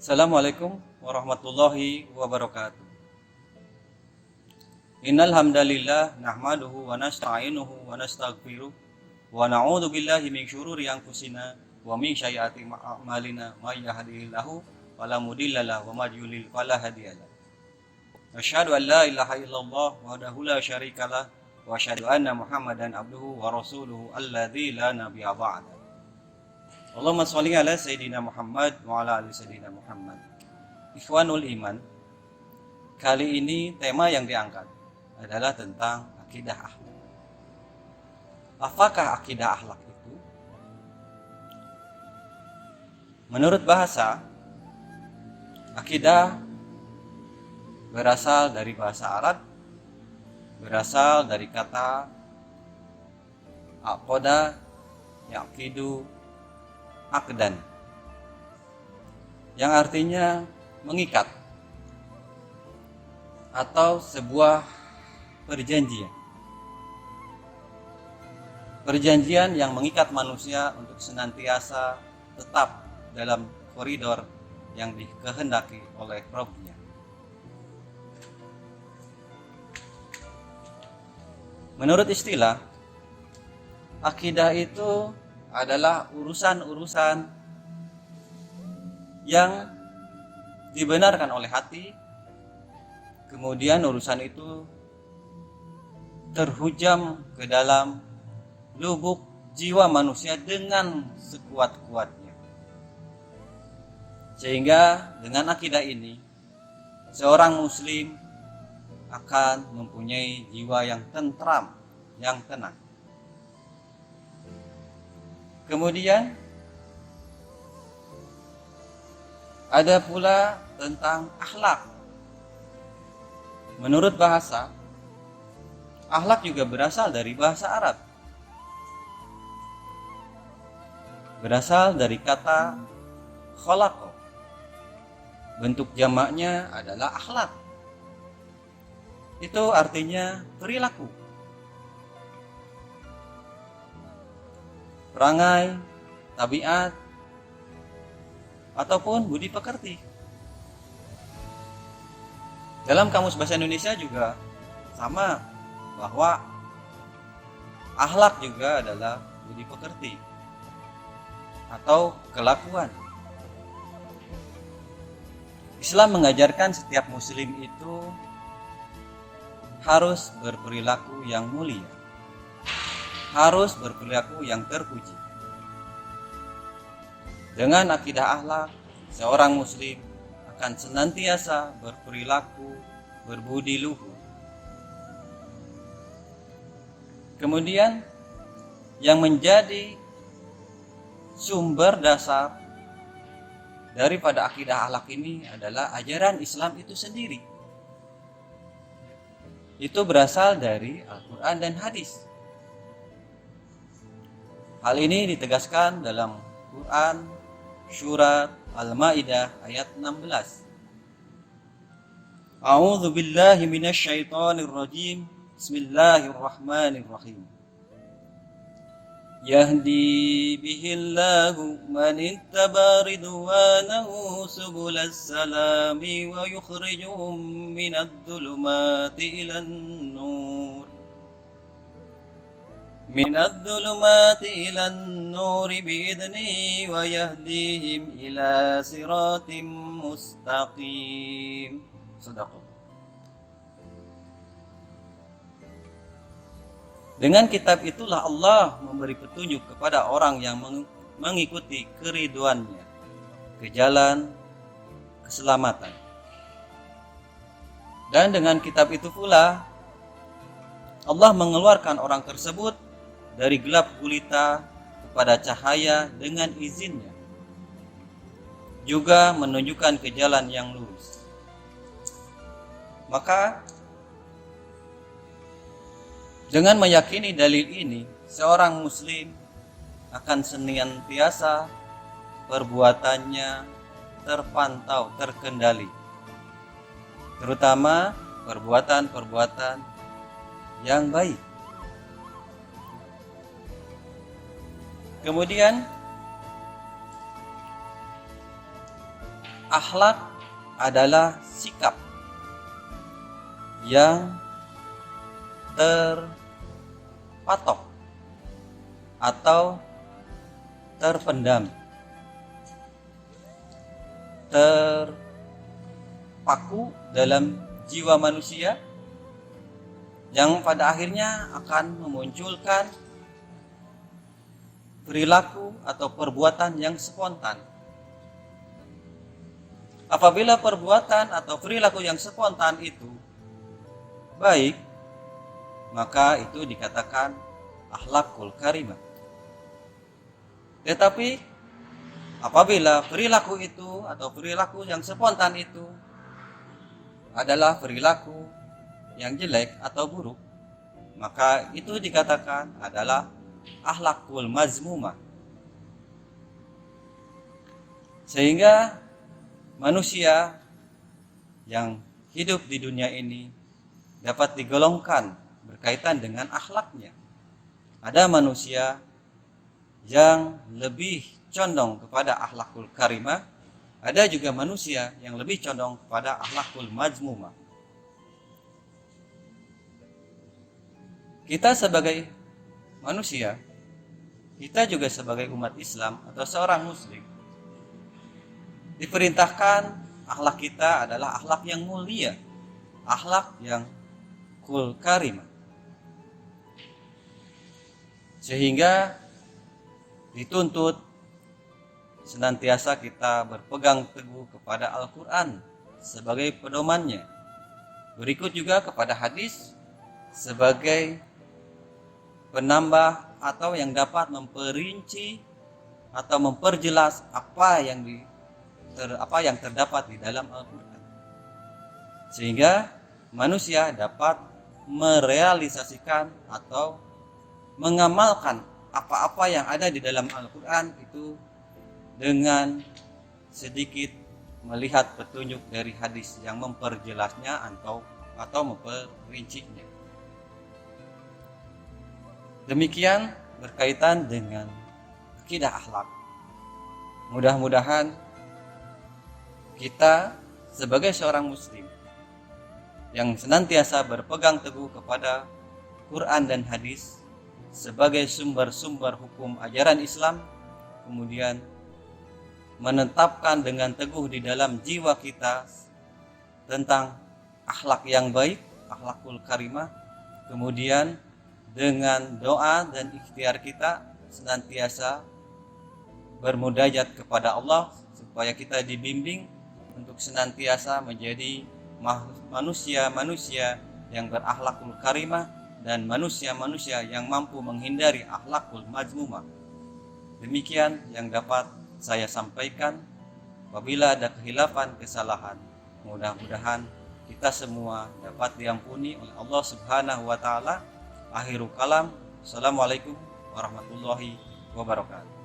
Assalamualaikum warahmatullahi wabarakatuh. Innal hamdalillah nahmaduhu wa nasta'inuhu wa nastaghfiruh wa na'udzu billahi min syururi anfusina wa min sayyiati a'malina may yahdihillahu fala mudhillalah wa may yudlil fala hadiyalah. Asyhadu an la ilaha illallah wahdahu la syarikalah wa asyhadu anna Muhammadan abduhu wa rasuluhu alladzi la nabiyya ba'da. Allahumma sholli ala sayyidina Muhammad wa ala ali sayyidina Muhammad. Ikhwanul iman, kali ini tema yang diangkat adalah tentang akidah akhlak. Apakah akidah akhlak itu? Menurut bahasa, akidah berasal dari bahasa Arab, berasal dari kata aqada, yaqidu, akdan, yang artinya mengikat atau sebuah perjanjian yang mengikat manusia untuk senantiasa tetap dalam koridor yang dikehendaki oleh Rabb-Nya. Menurut istilah, akidah itu adalah urusan-urusan yang dibenarkan oleh hati, kemudian urusan itu terhujam ke dalam lubuk jiwa manusia dengan sekuat-kuatnya. Sehingga dengan akidah ini, seorang muslim akan mempunyai jiwa yang tentram, yang tenang. Kemudian ada pula tentang akhlak. Menurut bahasa, akhlak juga berasal dari bahasa Arab. Berasal dari kata khalaqa. Bentuk jamaknya adalah akhlak. Itu artinya perilaku, perangai, tabiat, ataupun budi pekerti. Dalam Kamus Bahasa Indonesia juga sama, bahwa akhlak juga adalah budi pekerti atau kelakuan. Islam mengajarkan setiap muslim itu harus berperilaku yang mulia, harus berperilaku yang terpuji. Dengan akidah akhlak, seorang muslim akan senantiasa berperilaku berbudi luhur. Kemudian yang menjadi sumber dasar daripada akidah akhlak ini adalah ajaran Islam itu sendiri. Itu berasal dari Al-Quran dan hadis. Hal ini ditegaskan dalam Quran surat Al-Maidah ayat 16. A'udzu billahi minasy syaithanir rajim. Bismillahirrahmanirrahim. Yahdi bihillahu man ittaba ridwanahu subulas salami wa yukhrijuhum minadh dhulumati ilan nur. Minadh dhulumati ilan nur biidni wa yahdihim ila siratim mustaqim. Shadaqallah. Dengan kitab itulah Allah memberi petunjuk kepada orang yang mengikuti keriduannya ke jalan keselamatan. Dan dengan kitab itu pula Allah mengeluarkan orang tersebut dari gelap gulita kepada cahaya dengan izinnya, juga menunjukkan ke jalan yang lurus. Maka dengan meyakini dalil ini, seorang muslim akan senantiasa perbuatannya terpantau, terkendali, terutama perbuatan-perbuatan yang baik. Kemudian Akhlak adalah sikap yang terpatok atau terpendam, terpaku dalam jiwa manusia, yang pada akhirnya akan memunculkan perilaku atau perbuatan yang spontan. Apabila perbuatan atau perilaku yang spontan itu baik, maka itu dikatakan akhlakul karimah. Tetapi apabila perilaku itu atau perilaku yang spontan itu adalah perilaku yang jelek atau buruk, maka itu dikatakan adalah akhlakul mazmumah. Sehingga manusia yang hidup di dunia ini dapat digolongkan berkaitan dengan akhlaknya. Ada manusia yang lebih condong kepada akhlakul karimah, ada juga manusia yang lebih condong kepada akhlakul mazmumah. Kita sebagai manusia, kita juga sebagai umat Islam atau seorang muslim, diperintahkan akhlak kita adalah akhlak yang mulia, akhlak yang kul karimah. Sehingga dituntut senantiasa kita berpegang teguh kepada Al-Quran sebagai pedomannya. Berikut juga kepada hadis sebagai penambah atau yang dapat memperinci atau memperjelas apa yang terdapat di dalam Al-Quran, sehingga manusia dapat merealisasikan atau mengamalkan apa-apa yang ada di dalam Al-Quran itu dengan sedikit melihat petunjuk dari hadis yang memperjelasnya atau memperincinya. Demikian berkaitan dengan akidah akhlak. Mudah-mudahan kita sebagai seorang muslim yang senantiasa berpegang teguh kepada Quran dan hadis sebagai sumber-sumber hukum ajaran Islam, kemudian menetapkan dengan teguh di dalam jiwa kita tentang akhlak yang baik, akhlakul karimah, kemudian dengan doa dan ikhtiar kita senantiasa bermunajat kepada Allah supaya kita dibimbing untuk senantiasa menjadi manusia-manusia yang berakhlakul karimah dan manusia-manusia yang mampu menghindari akhlakul mazmumah. Demikian yang dapat saya sampaikan. Apabila ada khilafan, kesalahan, mudah-mudahan kita semua dapat diampuni oleh Allah Subhanahu wa taala. Akhirul kalam. Assalamualaikum warahmatullahi wabarakatuh.